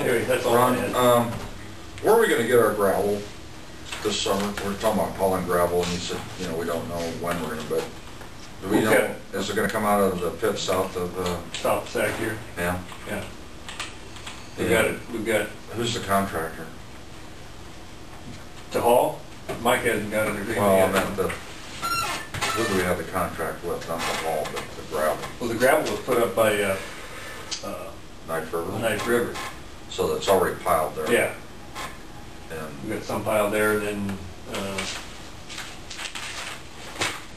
Anyway, that's all I had. Ron, where are we going to get our gravel this summer? We're talking about hauling gravel, and you said, you know, we don't know when we're going to, but do we know? Is it going to come out of the pit south of South Sac here? Yeah. Yeah. We got it. We got. Who's the contractor? To haul? Mike hasn't got an agreement Well, yet. I meant who do we have the contract with? Not the haul, but the gravel. Well, the gravel was put up by Knife River. Knife River. So that's already piled there. Yeah. And We got some piled there, and then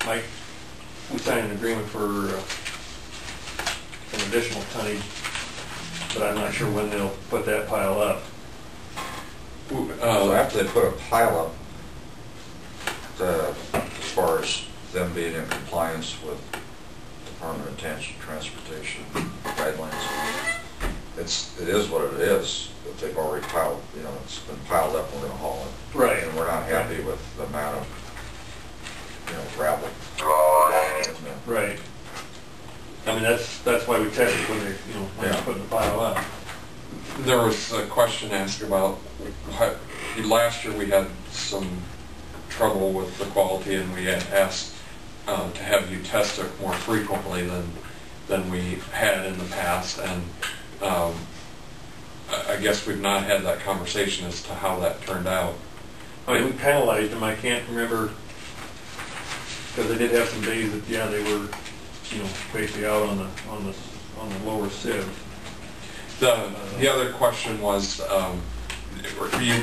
Mike, we signed an agreement for an additional tonnage, but I'm not sure when they'll put that pile up. so after they put a pile up, as far as them being in compliance with Department of Transportation guidelines, it is what it is. But they've already piled, you know, it's been piled up. We're going to haul it, Right. and we're not happy with the amount of, you know, gravel. Right. I mean, that's why we test it when they, you know, when they're putting the pile up. There was a question asked about last year we had some trouble with the quality, and we had asked to have you test it more frequently than we had in the past, and I guess we've not had that conversation as to how that turned out. I mean, we penalized them. I can't remember, because they did have some days that, yeah, they were, you know, basically out on the lower sieve. The other question was,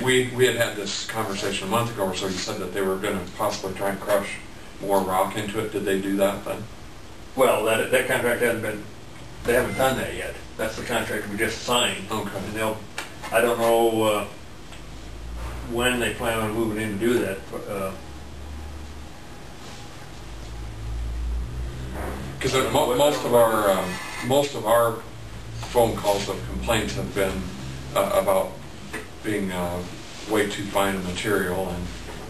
we had this conversation a month ago or so. You said that they were going to possibly try and crush more rock into it. Did they do that then? Well, that contract hasn't been, they haven't done that yet. That's the contract we just signed. Okay. And I don't know when they plan on moving in to do that. Because most of our phone calls of complaints have been about being way too fine a material,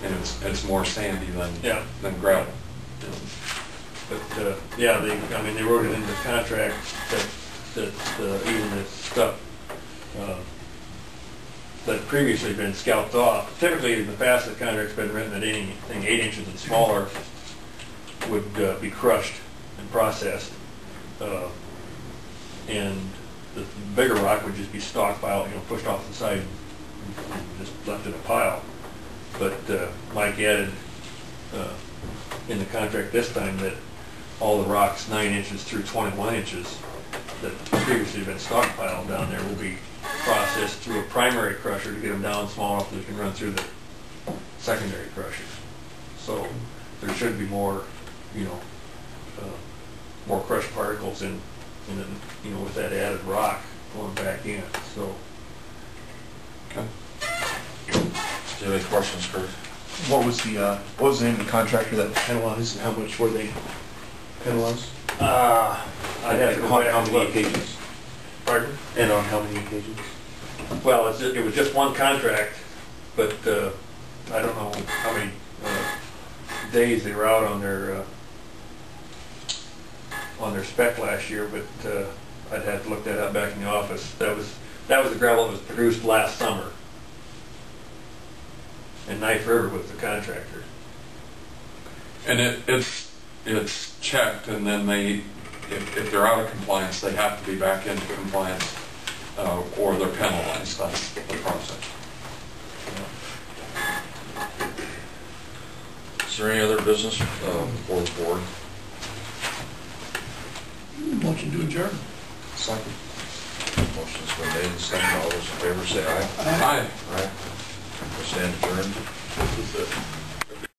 and it's more sandy than gravel. But yeah, I mean, they wrote it into the contract that even this stuff that previously been scalped off. Typically, in the past, the contract's been written that anything 8 inches and smaller would be crushed and processed, and the bigger rock would just be stockpiled, you know, pushed off the side and just left in a pile. But Mike added in the contract this time that all the rocks 9 inches through 21 inches that previously had been stockpiled down there will be processed through a primary crusher to get them down small enough that they can run through the secondary crusher. So there should be more, you know, more crushed particles in the, you know, with that added rock going back in. So. Okay. Do you have any questions, Kurt? What was the name of the contractor that penalized, and how much were they penalized? I'd have to go back how and many look. occasions? Pardon? And on how many occasions? Well, it was just one contract, but I don't know how many days they were out on their spec last year, but I'd have to look that up back in the office. That was the gravel that was produced last summer, and Knife River was the contractor. And it's checked, and then if they're out of compliance, they have to be back into compliance, or they're penalized. That's the process. Is there any other business before the board? Motion to adjourn. Second. Motion's been made and seconded. All those in favor say aye. Aye. Aye. We stand adjourned.